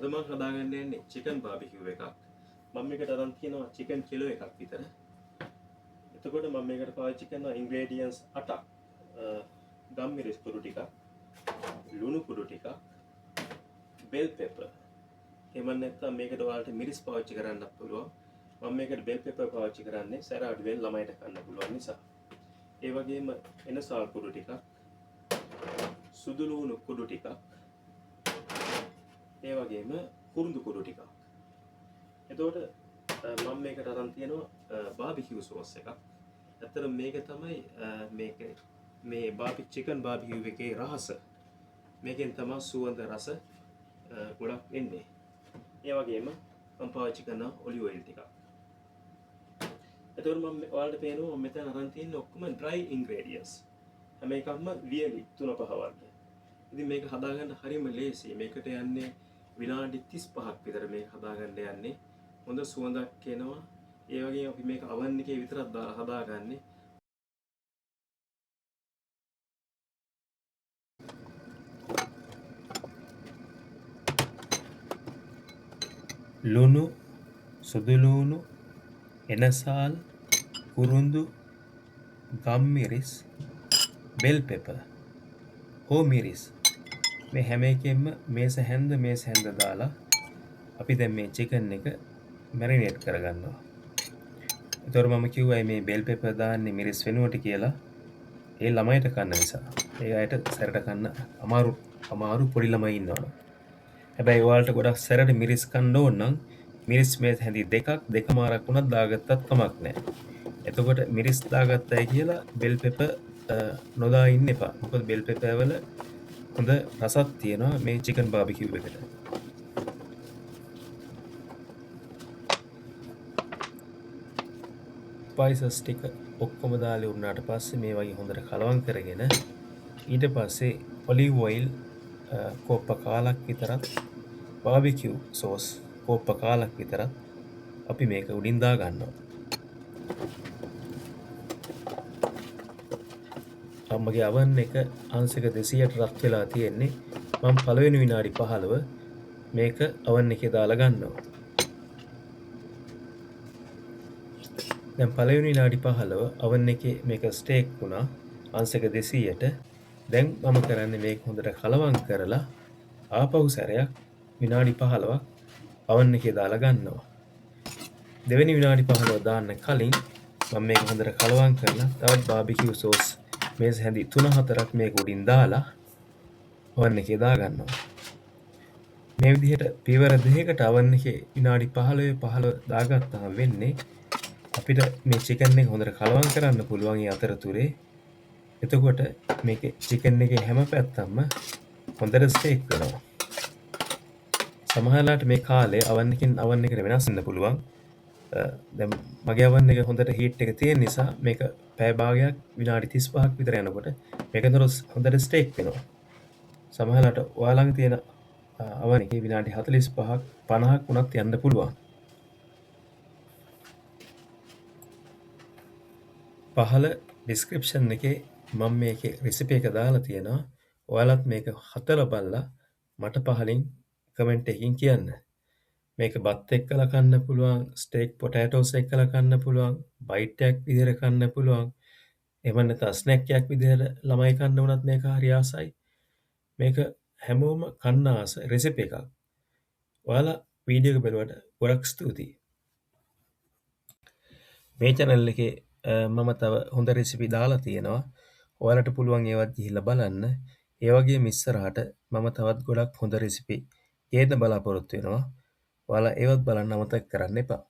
අද මම හදාගන්න යන්නේ chicken barbecue එකක්. මම මේකට අරන් තියෙනවා chicken කිලෝ එකක් විතර. එතකොට මම මේකට පාවිච්චි කරන ingredients 8ක්. ගම්මිරිස් කුඩු ටිකක්, ලුණු කුඩු ටිකක්, bell pepper. එහෙම නැත්නම් මේකට ඔයාලට මිරිස් පාවිච්චි කරන්නත් පුළුවන්. මම මේකට bell pepper පාවිච්චි කරන්නේ සැර අඩුවෙන් ළමයිට කන්න පුළුවන් නිසා. ඒ වගේම එනසාල් කුඩු ටිකක්, සුදු ලුණු කුඩු ටිකක්, ඒ වගේම කුරුඳු කුඩු ටිකක්. එතකොට මම මේකට අරන් තියෙනවා බාබිකියු සෝස් එකක්. ඇත්තටම මේක තමයි මේ chicken barbecue එකේ රහස. මේකෙන් තමයි සුවඳ රස ගොඩක් එන්නේ. ඒ වගේම මම පාවිච්චි කරන ඔලිව් ඔයිල් ටිකක්. එතකොට මම ඔයාලට පේනවා මම මෙතන අරන් තියෙන ඔක්කොම dry ingredients. හැම එකක්ම වියලි 3-5 වගේ. ඉතින් මේක හදාගන්න හරියම ලේසියි. මේකට යන්නේ විනාඩි 35ක් විතර මේක හදාගන්න යන්නේ. හොඳ සුවඳක් එනවා. ඒ වගේම අපි මේක oven එකේ විතරක් දාලා හදාගන්නේ. ලුණු, සුදු ලුණු, එනසාල්, කුරුඳු, ගම්මිරිස්, bell pepper, හෝ මිරිස් මේ හැම එකෙන්ම මේස හැන්ද දාලා අපි දැන් මේ chicken එක marinate කරගන්නවා. ඒතකොට මම කිව්වා මේ bell pepper දාන්නේ මිරිස් වෙනුවට කියලා. ඒ ළමයිට කන්න නිසා. ඒ අයට සැරට කන්න අමාරු පොඩි ළමයි ඉන්නවනේ. හැබැයි ඔයාලට ගොඩක් සැරට මිරිස් කන්න ඕන නම් මිරිස් මේස් හැඳි දෙකමාරක් වුණත් දාගත්තත් කමක් නැහැ. එතකොට මිරිස් දාගත්තයි කියලා bell pepper නොදා ඉන්න එපා. මොකද bell pepper වල හොඳ රසක් තියෙනවා මේ chicken barbecue එකට. ස්පයිසස් ටික ඔක්කොම දාලා උන්නාට පස්සේ මේ වගේ හොඳට කලවම් කරගෙන ඊට පස්සේ ඔලිව් ඔයිල් කෝප්ප කාලක් විතරක් බාබිකියු සෝස් කෝප්ප කාලක් විතරක් අපි මේක උඩින් දා ගන්නවා. මගේ oven එක අංශක 200ට රත් වෙලා තියෙන්නේ. මම පළවෙනි විනාඩි 15 මේක oven එකේ දාලා ගන්නවා. දැන් පළවෙනි විනාඩි 15 oven එකේ මේක ස්ටේක් වුණා අංශක 200ට. දැන් මම කරන්නේ මේක හොඳට කලවම් කරලා ආපහු සැරයක් විනාඩි 15ක් oven එකේ දාලා ගන්නවා. දෙවෙනි විනාඩි 15 දාන්න කලින් මම මේක හොඳට කලවම් කරලා තවත් බාබිකියු සෝස් මේස හැඳි 3-4ක් මේක උඩින් දාලා oven එකේ දා ගන්නවා. මේ විදිහට පියවර දෙකකට oven එකේ විනාඩි 15 දාගත්තාම වෙන්නේ අපිට මේ chicken එක හොඳට කලවම් කරන්න පුළුවන් ඒ අතරතුරේ. එතකොට මේකේ chicken එකේ හැම පැත්තක්ම හොඳට ස්ටේක් වෙනවා. සමහරවිට මේ කාලේ oven එකෙන් oven එකට වෙනස් වෙන්න පුළුවන්. දැන් මගේ oven එක හොඳට heat එක තියෙන නිසා මේක පැය භාගයක් විනාඩි 35ක් විතර යනකොට මේක හොඳට ස්ටේක් වෙනවා. සමහරවිට ඔයාලා ළඟ තියෙන oven එකේ විනාඩි 45ක් 50ක් වුණත් යන්න පුළුවන්. පහළ description එකේ මම මේකේ recipe එක දාලා තියෙනවා. ඔයාලත් මේක හදලා බලලා මට පහලින් කමෙන්ට් එකකින් කියන්න. මේක බත් එක්කලා කන්න පුළුවන්, ස්ටේක් පොටැටෝස් එක්කලා කන්න පුළුවන්, බයිට් එකක් විදිහට කන්න පුළුවන්. එහෙම නැත්නම් ස්නැක් එකක් විදිහට ළමයි කන්න උනත් මේක හරි ආසයි. මේක හැමෝම කන්න ආස රෙසිපි එකක්. ඔයාලා වීඩියෝ එක බලුවට ගොඩක් ස්තුතියි. මේ channel එකේ මම තව හොඳ රෙසිපි දාලා තියෙනවා. ඔයාලට පුළුවන් ඒවත් ගිහිල්ලා බලන්න. ඒ වගේම ඉස්සරහට මම තවත් ගොඩක් හොඳ රෙසිපි ගේන්න බලාපොරොත්තු වෙනවා. ඔයාලා ඒවත් බලන්න අමතක කරන්න එපා.